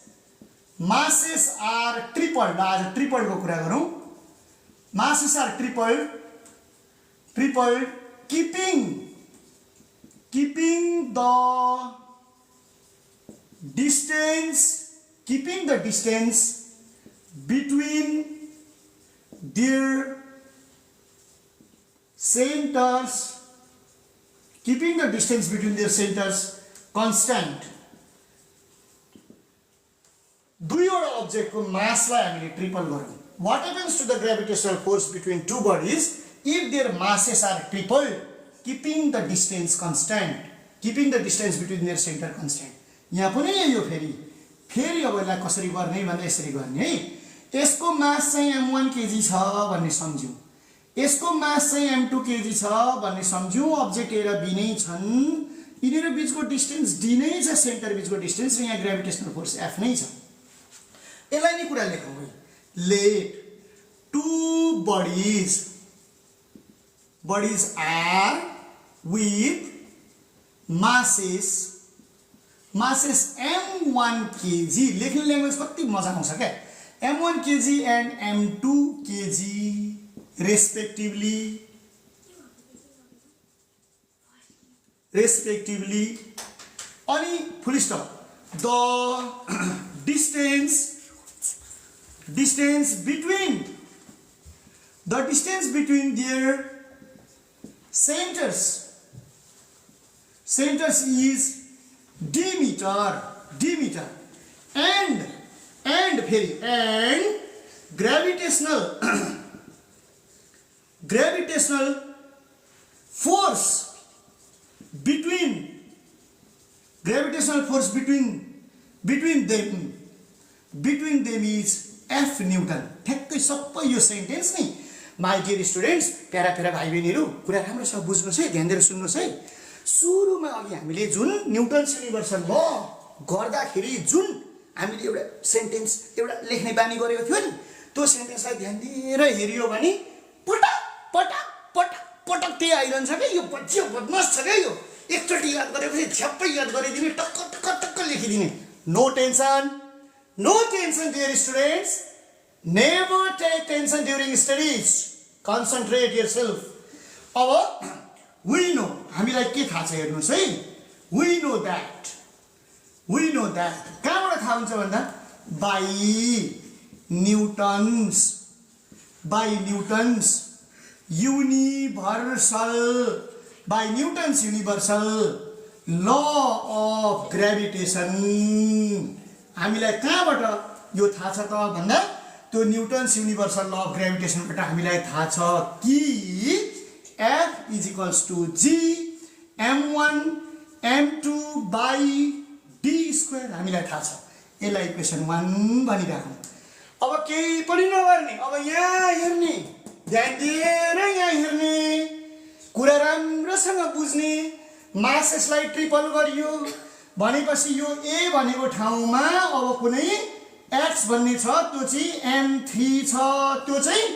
are tripled? आज ट्रिपल्ड को कुरा गरौँ। masses are tripled, keeping the distance between their centers, constant। दुईवटा अब्जेक्टको मासलाई हामीले triple गरौँ। What happens to the gravitational force between two bodies if their masses are tripled, keeping the distance between their center constant? यहाँ पनि यो फेरि अब यसलाई कसरी गर्ने भन्दा यसरी गर्ने है। यसको मास चाहिँ m1 kg छ भन्ने सम्झ्यौँ, यसको मास चाहिँ m2 kg छ भन्ने सम्झ्यौँ। अब्जेक्ट A र B नै छन्, यिनीहरू बिचको डिस्टेन्स d नै छ, सेन्टर बिचको डिस्टेन्स, र यहाँ ग्रेभिटेसनल फोर्स F नै छ। यसलाई नै कुरा लेखौँ है। Let two bodies are with masses m1 kg, लेख्ने ल्याङ्ग्वेज कति मजा आउँछ क्या। m1 kg and m2 kg respectively, अनि फुल stop. the distance between their centers is d meter, and gravitational force between them is F Newton. ठ्याक्कै सबै यो sentence नि माई डियर स्टुडेन्ट्स, प्यारा भाइ बहिनीहरू, कुरा राम्रोसँग बुझ्नुहोस् है, ध्यान दिएर सुन्नुहोस् है। सुरुमा अघि हामीले जुन न्युटन्स युनिभर्सल ल गर्दाखेरि जुन हामीले एउटा सेन्टेन्स एउटा लेख्ने बानी गरेको थियो नि, त्यो सेन्टेन्सलाई ध्यान दिएर हेरियो भने पटक त्यही आइरहन्छ क्या। यो बदमास छ क्या, यो एकचोटि याद गरेपछि झ्याप्पै याद गरिदिने, टक्क लेखिदिने। No tension dear students, never take tension during studies, concentrate yourself। अब we know, हामीलाई के थाहा छ हेर्नुहोस् है। we know that कहाँबाट थाहा हुन्छ भन्दा by Newton's universal law of gravitation। हामीलाई कहाँबाट यो थाहा छ त भन्दा त्यो न्युटन्स युनिभर्सल ल अफ ग्रेभिटेसनबाट हामीलाई थाहा छ कि F = G m1 m2 by d square हामीलाई थाहा छ। यसलाई इक्वेसन 1 भनिराखौँ। अब केही पनि नगर्ने, अब यहाँ हेर्ने, ध्यान दिएर यहाँ हेर्ने, कुरा राम्रोसँग बुझ्ने। मास यसलाई ट्रिपल गरियो भनेपछि यो a भनेको ठाउँमा अब कुनै x भन्ने छ, त्यो चाहिँ m3 छ, त्यो चाहिँ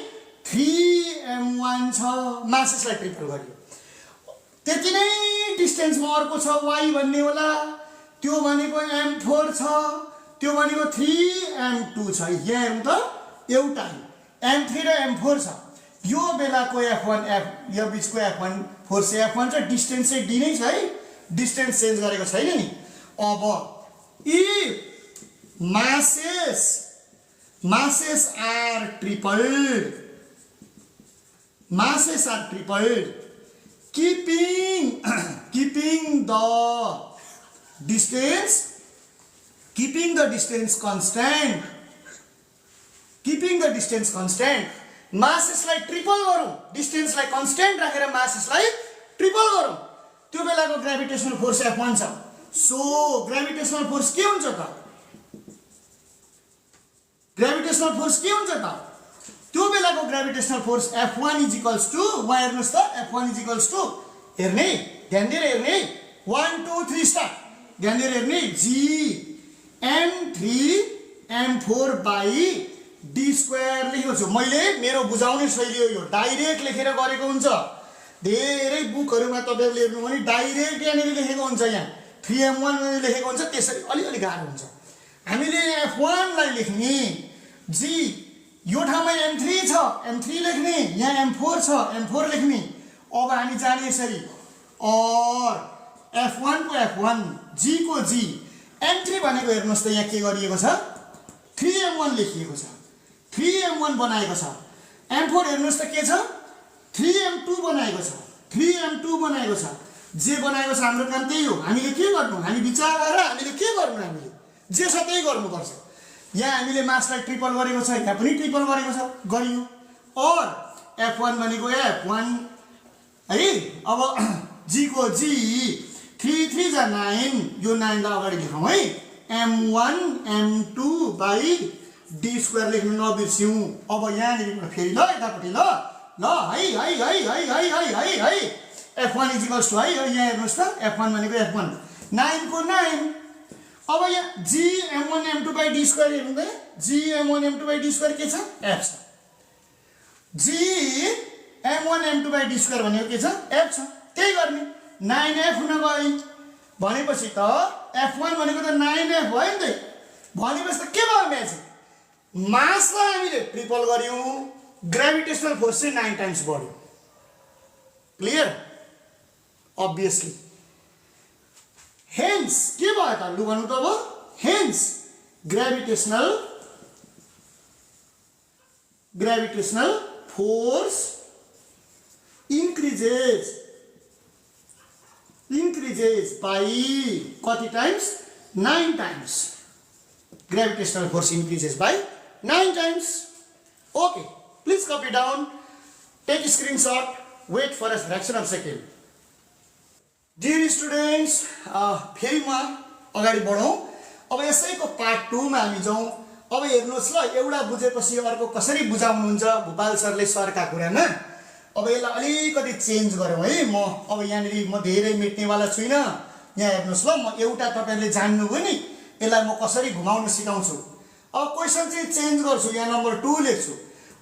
3m1 छ। मास यसलाई ट्रिपल गरियो। त्यति नै डिस्टेन्समा अर्को छ y भन्ने होला, त्यो भनेको m4 छ, त्यो भनेको 3m2 छ। यहाँ हेर्नु त एउटै m3 र m4 छ। यो बेलाको f1 यो बिचको f1 4 से f1 छ, डिस्टेन्स चाहिँ d नै छ है, डिस्टेन्स चेन्ज गरेको छैन नि। अब if masses are tripled, keeping the distance constant, मासेसलाई ट्रिपल गरौँ, डिस्टेन्सलाई कन्स्टेन्ट राखेर मासेसलाई ट्रिपल गरौँ, त्यो बेलाको ग्रेभिटेसनल फोर्स F1 छ। सो ग्रेभिटेसनल फोर्स के हुन्छ त? त्यो बेलाको gravitational force F1 is equals to, वहाँ हेर्नुहोस् त, F1 इज इक्वल्स टु, हेर्ने, ध्यान दिएर हेर्ने, 1 2 3 स्टार्ट, ध्यान दिएर हेर्ने, G m3m4 by D square लेखेको छु। मैले मेरो बुझाउने शैली हो यो, डाइरेक्ट लेखेर गरेको हुन्छ। धेरै बुकहरुमा तपाईहरुले हेर्नु भने डाइरेक्ट यहाँनिर लेखेको हुन्छ, यहाँ 3m1 लेखेको हुन्छ, त्यसरी अलि गाह्रो हुन्छ। हामीले f1 लाई लेख्ने, g यो ठाउँमा m3 छ, m3 लेख्ने, यहाँ m4 छ, m4 लेख्ने। अब हामी जाने यसरी, और f1 को f1, g को g, m3 भनेको हेर्नुस् त यहाँ के गरिएको छ, 3m1 लेखिएको छ, 3m1 बनाएको छ। m4 हेर्नुस् त के छ, 3m2 बनाएको छ, 3m2 बनाएको छ। जे बनाएको छ हाम्रो काम त्यही हो। हामीले के गर्नु, हामी विचार गरेर हामीले के गर्नु, हामीले जे छ त्यही गर्नुपर्छ। यहाँ हामीले मासलाई ट्रिपल गरेको छ, यहाँ पनि ट्रिपल गरेको छ, गरियो। और f1 भनेको f1 है। अब g को g, 3 3 जा 9, यो 9 लाई अगाडि लेखौँ है, m1 m2 by D square लेख्नु नबिर्स्यौं। अब यहाँनिर फेरि ल यतापट्टि ल है f1 इज इक्वल्स टु है, यहाँ हेर्नुहोस् त, f1 भनेको f1 9 को 9। अब यहाँ g m1 m2 by D square हेर्नु त, g m1 m2 by D square के छ, f छ। g m1 m2 by D square भनेको के छ, f छ। त्यही गर्ने, 9f हुन गयो भनेपछि त f1 भनेको त 9f भयो नि त। भनेपछि त के भयो म्याजिक, मासलाई हामीले ट्रिपल गर्यौं, ग्रेभिटेसनल फोर्स चाहिँ 9 टाइम्स बढ्यो। क्लियर? obviously, hence के भयो त, लु भन्नु त अब, hence gravitational force increases by कति times, 9 times. gravitational force increases by 9 times. Okay, please copy down, take a screenshot, wait for a fraction of second. Dear students, फेरि म अगाडि बढौं। अब यसैको पार्ट 2 मा हामी जाउँ। अब हेर्नुहोस् ल, एउटा बुझेपछि अर्को कसरी बुझाउनुहुन्छ भूपाल सरले सरका कुरामा। अब यसलाई अलिकति चेन्ज गरौँ है। म अब यहाँनिर म धेरै मेट्नेवाला छुइनँ। यहाँ हेर्नुहोस् ल, म एउटा तपाईहरुले जान्नुभयो नि, यसलाई म कसरी घुमाउन सिकाउँछु। अब क्वेशन चाहिँ चेन्ज गर्छु, यहाँ नम्बर 2 लेख्छु।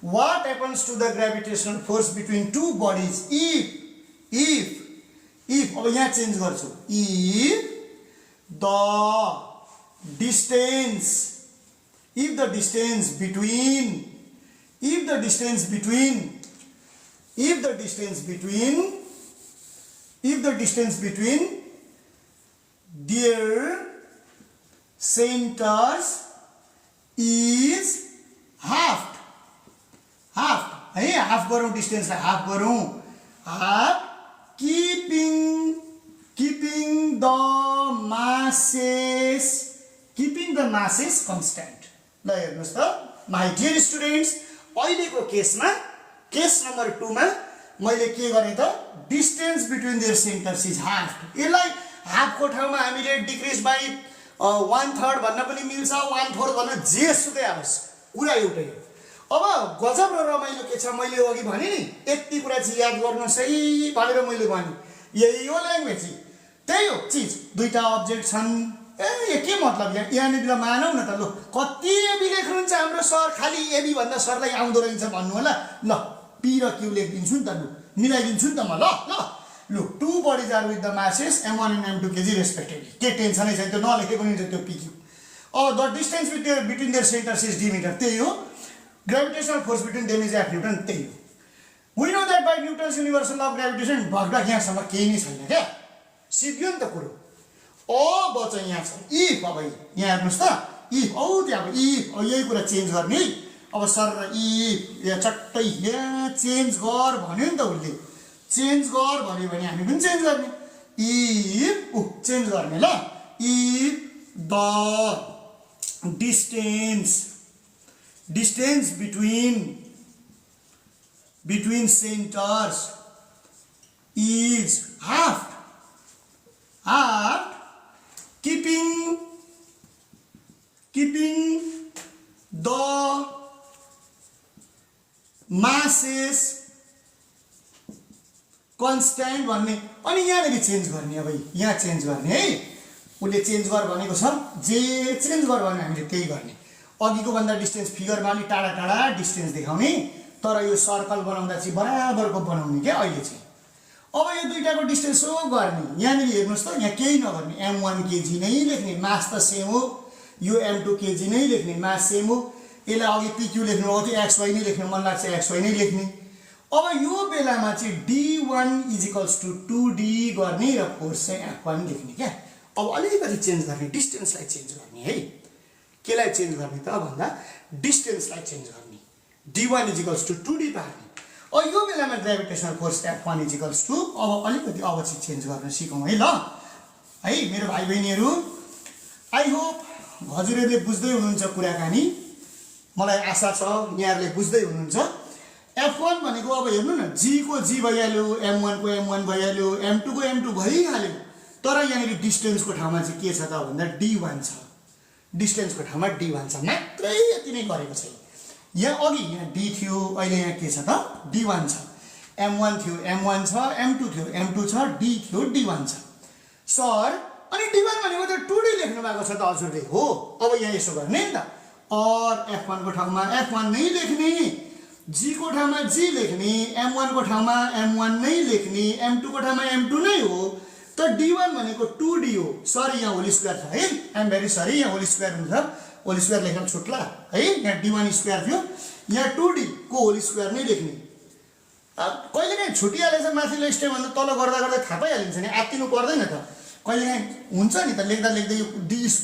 What happens to the gravitational force between two bodies if अब यहाँ चेन्ज गर्छु, if the distance between their centers is half है, हाफ गरौँ, डिस्टेन्सलाई हाफ गरौँ, half keeping the masses constant। ल हेर्नुहोस् त माय डियर स्टुडेन्ट्स, अहिलेको केसमा, केस नम्बर 2 मा मैले के गरेँ त distance between their centres is half. यसलाई हाफको ठाउँमा हामीले डिक्रिज बाई 1/3 भन्न पनि मिल्छ, 1/4 भन्न जेसुकै आओस्, कुरा एउटै हो। अब गजब र रमाइलो के छ, मैले अघि भने नि यति कुरा चाहिँ याद गर्नुहोस् है भनेर मैले भने, यही हो ल्याङ्ग्वेज, त्यही हो चिज। दुईटा अब्जेक्ट छन्, ए के मतलब यहाँनिर मानौ न त, ल कति एबी लेख्नुहुन्छ हाम्रो सर, खालि एबी भन्दा सरलाई आउँदो रहेछ भन्नु होला। ल पी र क्यू लेखिदिन्छु नि त, लु मिलाइदिन्छु नि त म, ल ल लु 2 bodies are with the masses m1 and m2 kg respectively, के टेन्सनै छैन, त्यो नलेखेको नि त्यो पिक्यू। अब the distance between their centres is D metre, त्यही हो। Gravitational force between them is F newton, त्यही हो। We know that by Newton's universal law gravitation, भगभग यहाँसम्म केही नै छैन क्या, सिद्धियो नि त कुरो। अब चाहिँ यहाँ छ इफ, अब यहाँ हेर्नुहोस् त इफ, औ त्यहाँ अब इफ, यही कुरा चेन्ज गर्ने है। अब सर इफ यहाँ चट्टै यहाँ चेन्ज गर भन्यो नि त उसले, चेन्ज गर भन्यो भने हामी पनि चेन्ज गर्ने, इफ चेन्ज गर्ने ल। If the distance between centres is half, keeping the masses constant भन्ने, अनि यहाँनिर चेन्ज गर्ने। अब यहाँ चेन्ज गर्ने है, उसले चेन्ज गर भनेको छ, जे चेन्ज गर भने हामीले त्यही गर्ने। अघिको भन्दा डिस्टेन्स फिगरमा अलि टाढा टाढा डिस्टेन्स देखाउने, तर यो सर्कल बनाउँदा चाहिँ बराबरको बनाउने क्या अहिले चाहिँ। अब यो दुईटाको डिस्टेन्स हो गर्ने, यहाँनिर हेर्नुहोस् त, यहाँ केही नगर्ने, m1 kg नै लेख्ने, मास त सेम हो, यो m2 kg नै लेख्ने, मास सेम हो। यसलाई अघि pq लेख्नु हो, त्यो xy नै लेख्नु मन लाग्छ, xy नै लेख्ने। अब यो बेलामा चाहिँ d1 = 2d गर्ने र फोर्स चाहिँ f1 लेख्ने क्या। अब अलिकति चेन्ज गर्ने, डिस्टेन्सलाई चेन्ज गर्ने है। केलाई चेन्ज गर्ने त भन्दा डिस्टेन्सलाई चेन्ज गर्ने, d1 = 2d पार्ने। यो बेलामा ग्रेभिटेसनल फोर्स F1 = अब अलिकति अब चाहिँ चेन्ज गर्न सिकौँ है, ल है मेरो भाइ बहिनीहरू। आई होप हजुरहरूले बुझ्दै हुनुहुन्छ कुराकानी, मलाई आशा छ यहाँहरूले बुझ्दै हुनुहुन्छ। F1 भनेको अब हेर्नु न, g को g भइहाल्यो, m1 को m1 भइहाल्यो, m2 को m2 भइहाल्यो, तर यहाँनिर डिस्टेन्सको ठाउँमा चाहिँ के छ त भन्दा d1 छ, डिस्टेन्सको ठाउँमा d1 छ, मात्रै यति नै गरेको छ। यहाँ अघि यहाँ d थियो, अहिले यहाँ के छ त d1 छ, m1 थियो m1 छ, m2 थियो m2 छ, d थियो d1 छ। सर अनि d1 भनेको त 2d लेख्नु भएको छ त हजुरले, हो। अब यहाँ यसो गर्ने नि त, और f1 को ठाउँमा f1 नै लेख्ने, g को ठाउँमा g लेख्ने, m1 को ठाउँमा m1 नै लेख्ने, m2 को ठाउँमा m2 नै हो, त d1 भनेको 2d हो। सरी यहाँ होल स्क्वायर छ है, आइ एम भेरी सरी, यहाँ होल स्क्वायर हुन्छ, होल स्क्वायर लेख्न छुट्ला है। यहाँ d1 स्क्वायर थियो, यहाँ 2d को होल स्क्वायर नै लेख्ने। कहिलेकाहीँ छुटिहालेछ माथिल्लो स्टेपभन्दा तल गर्दा गर्दै थाहा पाइहालिन्छ नि, आत्तिनु पर्दैन त। कहिलेकाहीँ हुन्छ नि त, लेख्दा लेख्दै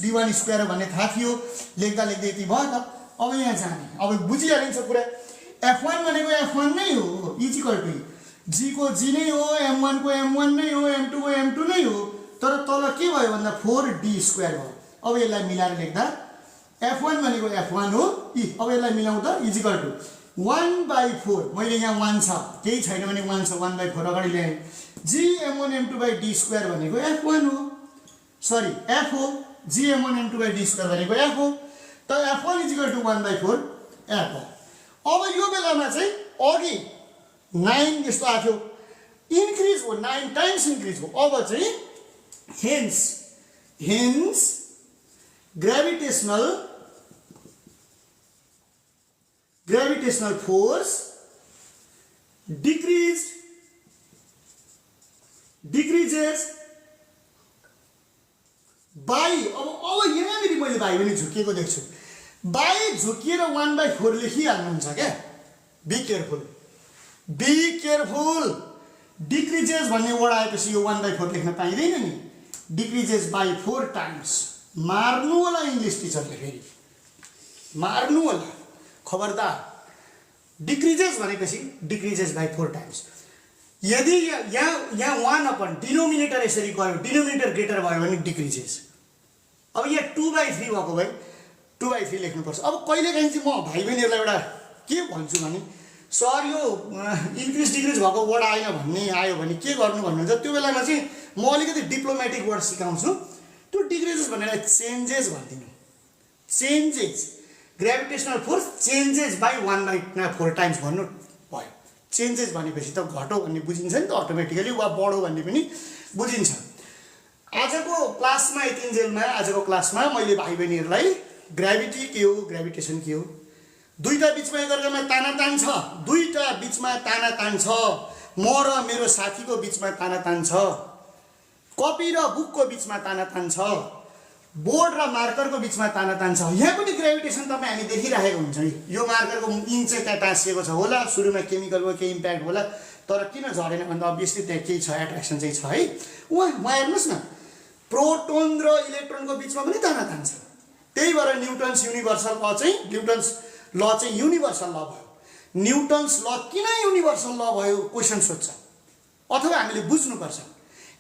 d1 स्क्वायर भन्ने थाहा थियो, लेख्दा लेख्दै यति भयो त। अब यहाँ जाने, अब बुझिहालिन्छ कुरा। f1 भनेको f1 नै हो, = g को g नै हो, m1 को m1 नै हो, m2 को m2 नै हो, तर तल के भयो भन्दा 4d स्क्वायर भयो। अब यसलाई मिलाएर लेख्दा f1 भनेको f1 हो, अब यसलाई मिलाउँदा = 1/4, मैले यहाँ 1 छ, केही छैन भने 1 छ, 1/4 अगाडि ल्याएँ। g m1 m2/d स्क्वायर भनेको f1 हो, सरी f हो, g m1 m2/d स्क्वायर भनेको f हो, त f1 = 1/4 f हो। अब यो बेलामा चाहिँ अघि 9 यस्तो आथ्यो, इन्क्रिज हो, 9 टाइम्स इन्क्रिज हो। अब चाहिँ hence gravitational force decreases by, अब यहाँनिर मैले भाइ पनि झुकिएको देख्छु, बाई झुकिएर 1/4 लेखिहाल्नुहुन्छ क्या। बी केयरफुल, डिक्रिजेस भन्ने वर्ड आएपछि यो 1/4 लेख्न पाइँदैन नि, डिक्रिजेस बाई 4 टाइम्स। मार्नु होला इङ्ग्लिस टिचरले, फेरि मार्नु होला, खबरदार। डिक्रिजेस भनेपछि डिक्रिजेस बाई 4 टाइम्स। यदि यहाँ 1 डिनोमिनेटर यसरी गयो, डिनोमिनेटर ग्रेटर भयो भने डिक्रिजेस। अब यहाँ 2/3 भएको भए 2/3 लेख्नुपर्छ। अब कहिलेकाहीँ चाहिँ म भाइ बहिनीहरूलाई एउटा के भन्छु भने, सर यो इन्क्रिज डिक्रिज भएको वर्ड आयो भने के गर्नु भन्नुहुन्छ त्यो बेलामा चाहिँ म अलिकति डिप्लोमेटिक वर्ड सिकाउँछु। त्यो डिक्रिजेस भनेर चेन्जेस भनिदिनु। Changes gravitational force changes by 1/4 times भन्नु भयो। चेन्जेस भनेपछि त घटो भन्ने बुझिन्छ नि त अटोमेटिकली, वा बढो भन्ने पनि बुझिन्छ। आजको क्लासमा यतिन्जेलमा आजको क्लासमा मैले भाइ बहिनीहरूलाई ग्रेभिटी के हो, ग्रेभिटेसन के हो, दुईटा बिचमा एकअर्कामा तानातान छ, दुईटा बिचमा तानातान छ, म र मेरो साथीको बिचमा तानातान छ, कपी र बुकको बिचमा तानातान छ, बोर्ड र मार्करको बिचमा तानातान छ। यहाँ पनि ग्रेभिटेसन तपाईँ हामी देखिरहेको हुन्छ नि। यो मार्करको इङ्क चाहिँ त्यहाँ टाँसिएको छ होला, सुरुमा केमिकलको केही इम्प्याक्ट होला, तर किन झरेन भन्दा अभियसली त्यहाँ केही छ, एट्र्याक्सन चाहिँ छ है। उहाँ हेर्नुहोस् न, प्रोटोन र इलेक्ट्रोनको बिचमा पनि तानातान छ। त्यही भएर न्युटन्स युनिभर्सल ल चाहिँ युनिभर्सल ल भयो। न्युटन्स ल किन युनिभर्सल ल भयो क्वेसन सोध्छ, अथवा हामीले बुझ्नुपर्छ।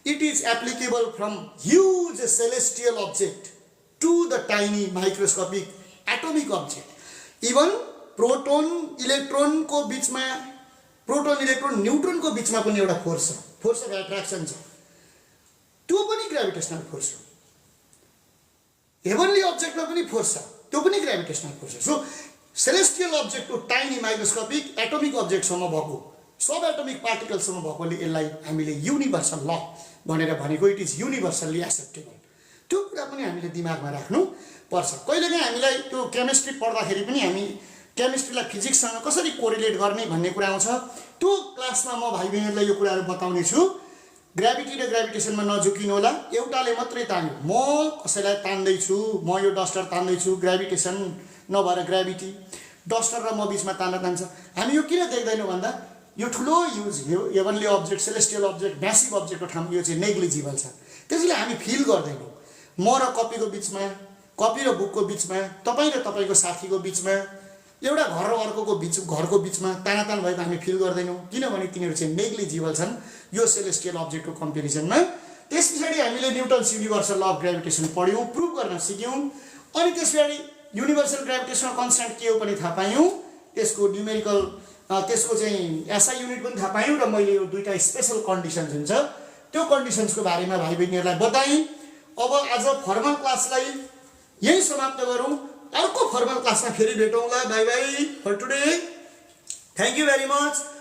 It is applicable from huge celestial object to the tiny microscopic atomic object. Even proton इलेक्ट्रोनको बिचमा, प्रोटोन इलेक्ट्रोन न्युट्रोनको बिचमा पनि एउटा फोर्स छ, फोर्स अफ एट्र्याक्सन छ, त्यो पनि ग्रेभिटेसनल फोर्स हो। हेभनली अब्जेक्टमा पनि फोर्स छ, त्यो पनि ग्रेभिटेसनल फोर्स हो। So celestial object to tiny microscopic atomic अब्जेक्टसम्म भएको, सब एटोमिक पार्टिकलसम्म भएकोले यसलाई हामीले युनिभर्सल ल भनेर भनेको। It is universally acceptable. त्यो कुरा पनि हामीले दिमागमा राख्नु पर्छ। कहिलेकाहीँ हामीलाई त्यो केमिस्ट्री पढ्दाखेरि पनि हामी केमिस्ट्रीलाई फिजिक्ससँग कसरी कोरिलेट गर्ने भन्ने कुरा आउँछ। त्यो क्लासमा म भाइ बहिनीहरूलाई यो कुराहरू बताउने छु। ग्रेभिटी र ग्रेभिटेसनमा नझुकिनु होला। एउटाले मात्रै तान्यो, म कसैलाई तान्दैछु, म यो डस्टर तान्दैछु, ग्रेभिटेसन नभएर ग्रेभिटी, डस्टर र म बिचमा तानातान छ। हामी यो किन देख्दैनौँ भन्दा यो ठुलो huge heavenly object, celestial object, massive अब्जेक्टको ठाउँमा यो चाहिँ नेग्लिजिबल छ, त्यसैले हामी फिल गर्दैनौँ। म र कपीको बिचमा, कपी र बुकको बिचमा, तपाईँ र तपाईँको साथीको बिचमा, एउटा घर र अर्कोको घरको बिचमा तानातान भएको हामी फिल गर्दैनौँ, किनभने तिनीहरू चाहिँ नेग्लिजिबल छन् यो सेलेस्टियल अब्जेक्टको कम्पेरिजनमा। त्यस पछाडि हामीले Newton's universal law of gravitation पढ्यौँ, प्रुभ गर्न सिक्यौँ। अनि त्यस पछाडि युनिभर्सल ग्रेभिटेसनल कन्स्ट्यान्ट के हो पनि थाहा पायौँ, त्यसको न्युमेरिकल त्यसको चाहिँ एसआई युनिट पनि थाहा पायौँ। र मैले यो दुईवटा स्पेसल कन्डिसन्स हुन्छ त्यो कन्डिसन्सको बारेमा भाइ बहिनीहरूलाई बताएँ। अब आज फर्मल क्लासलाई यही समाप्त गरौँ। अर्को फर्मल क्लासमा फेरि भेटौँला। Bye bye for today. Thank you very much.